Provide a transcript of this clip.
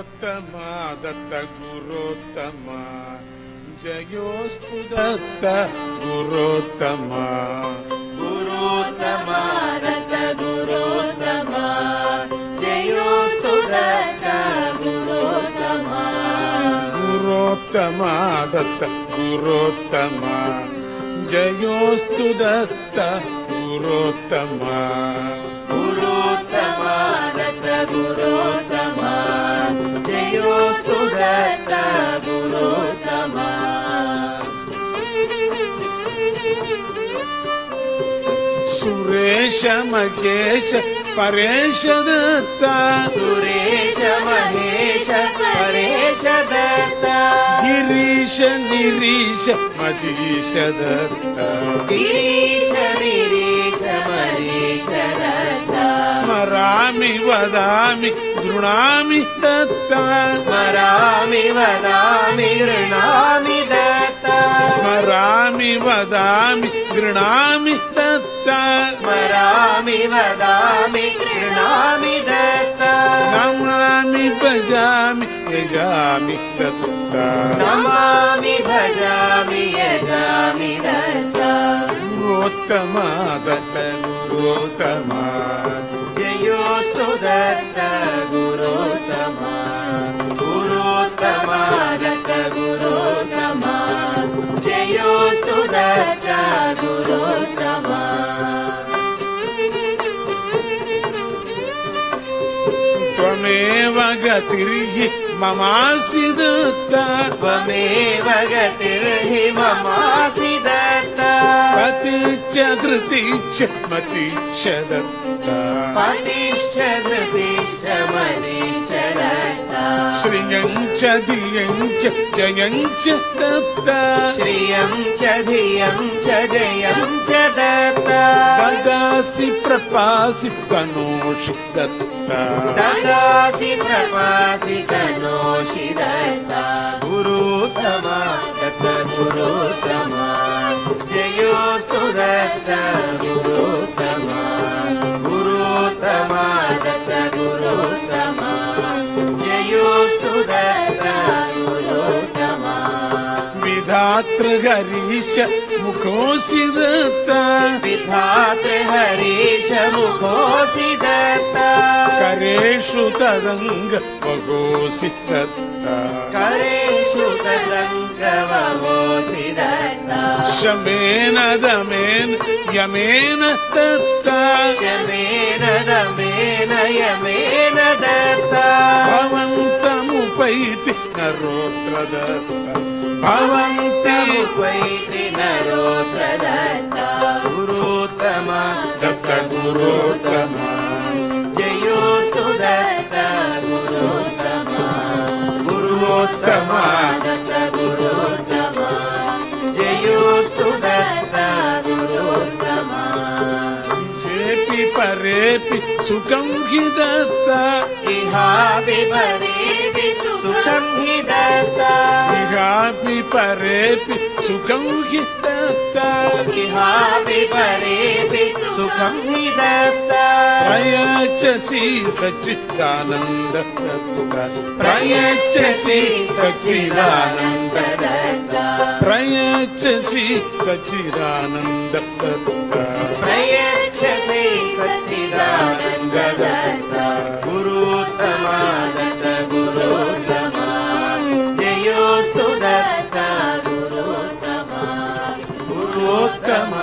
ಗುರೋತ್ತಮ ದತ್ತ ಗುರೋತ್ತಮ ಜಯೋಸ್ತು ದತ್ತ ಗುರೋತ್ತಮ ಗುರೋತ್ತಮ ದತ್ತ ಗುರೋತ್ತಮ ಜಯೋಸ್ತು ದತ್ತ ಗುರೋತ್ತಮ ಗುರೋತ್ತಮ ದತ್ತ ಗುರೋತ್ತಮ ಜಯೋಸ್ತು ದತ್ತ ಗುರೋತ್ತಮ ಗುರೋತ್ತಮ ದತ್ತ ಗುರೋತ್ತಮ ಜಯೋಸ್ತು ದತ್ತ ಗುರೋತ್ತಮ ಸುರೇಶ ಮಹೇಶ ಪರೇಶ ದತ್ತ ಸುರೇಶ ಮಹೇಶ ಪರೇಶ ದತ್ತ ಗಿರೀಶ ನಿರೀಶ ಮಧೀಶ ದತ್ತ ಗಿರೀಶ ನಿರೀಶ ಮರೀಶ ದತ್ತ ಸ್ಮರಾಮಿ ವದಾಮಿ ಗೃಣಾಮಿ ದತ್ತ ಸ್ಮರಾಮಿ ವದಾಮಿ ಗೃಣಾಮಿ ದತ್ತ ಸ್ಮರಾಮಿ ವದಾಮಿ ಗೃಣಾಮಿ ದತ್ತ ಸ್ಮರಾಮಿ ವದಾಮಿ ಗೃಣಾಮಿ ದತ್ತ ನಮಾಮಿ ಭಜಾಮಿ ಯಜಾಮಿ ದತ್ತ ನಮಾಮಿ ಭಜಾಮಿ ಯಜಾಮಿ ದತ್ತ ಗುರೋತ್ತಮ ದತ್ತ ಗುರೋತ್ತಮ ಜಯೋಸ್ತು ದತ್ತ ಗುರೋತ್ತಮ ಗುರೋತ್ತಮ ದತ್ತ ಗುರೋತ್ತಮ ಜಯೋಸ್ತು ದತ್ತ ಗುರೋತ್ತಮ ತ್ವಮೇವ ಗತಿರ್ಹಿ ಮಮಾಸಿ ದತ್ತ ತ್ವಮೇವ ಗತಿರ್ಹಿ ಮಮಾಸಿ ದತ್ತ ಪತಿಚ್ಚ ಧೃತಿಚ್ಚ ಮತಿಚ್ಚ ದತ್ತ ಪತಿಶ್ಚ ಧೃತಿಶ್ಚ ಮನೀಶ್ಚ ದತ್ತ ಶ್ರಿಯಂಚ ಧಿಯಂಚ ಜಯಂಚ ದತ್ತ ಶ್ರಿಯಂ ಚ ಧಿಯಂ ಚ ಜಯಂ ಚ ದತ್ತ ದದಾಸಿ ಪ್ರಪಾಸಿ ಕನೋಷಿ ದತ್ತ ದದಾಸಿ ಪ್ರಪಾಸಿ ಕನೋಷಿ ದತ್ತ ಗುರೋತ್ತಮ ದತ್ತ ಗುರೋತ್ತಮ ಜಯೋಸ್ತು ದತ್ತ ಗುರೋತ್ತಮ ಗುರೋತ್ತಮ ದತ್ತ ಗುರೋತ್ತಮ ಜಯೋಸ್ತು ದತ್ತ ಗುರೋತ್ತಮ ವಿಧಾತೃ ಹರೀಶ ಮುಖೋಸಿ ದತ್ತ ವಿಧಾತೃ ಹರೀಶ ಮುಖೋಸಿ ದತ್ತ ಕರೇಶು ತದಂಗ ಮಗೋಸಿ ದತ್ತ ಕರೇಶು ತದಂಗವೋಸಿ ದತ್ತ ಶಮೇನ ದಮೇನ ಯಮೇನ ದತ್ತ ಶಮೇನ ದಮೇನ ಯಮೇನ ದತ್ತ ಭವಂತಮುಪೈತಿ ನರೋತ್ರ ದತ್ತ ಭವಂತಿ ಮುಪೈತಿ ನರೋತ್ರ ದತ್ತ ಗುರೋತ್ತಮ ದತ್ತ ಗುರೋತ್ತಮ ಜಯೋಸ್ತು ದತ್ತ ಗುರೋತ್ತಮ ಗುರೋತ್ತಮ ದತ್ತ ಗುರೋತ್ತಮ ಜಯೋಸ್ತು ದತ್ತ ಗುರೋತ್ತಮ ಹೇಪಿ ಪರೇಪಿ ಸುಖಂ ಹಿ ದತ್ತ ಇಹಾಪಿ ಪರೇಪಿ ಸುಖಂ ಹಿ ದತ್ತ ಇಹಾಪಿ ಪರೇಪಿ ಸುಖಂ ಹಿ ದತ್ತ ಇಹಾಪಿ ಪರೇಪಿ ಸುಖಂ ಹಿ ದತ್ತ ಪ್ರಯಚ್ಛಸಿ ಸಚ್ಚಿದಾನಂದ ದತ್ತ ಪ್ರಯಚ್ಛಸಿ ಸಚ್ಚಿದಾನಂದ ದತ್ತ ಪ್ರಯಚ್ಛಸಿ ಸಚ್ಚಿದಾನಂದ ದತ್ತ ಪ್ರಯಚ್ಛಸಿ ಸಚ್ಚಿದಾನಂದ ದತ್ತ ಗುರೋತ್ತಮ ದತ್ತ ಗುರೋತ್ತಮ ಜಯೋಸ್ತು ದತ್ತ ಗುರೋತ್ತಮ ಗುರೋತ್ತಮ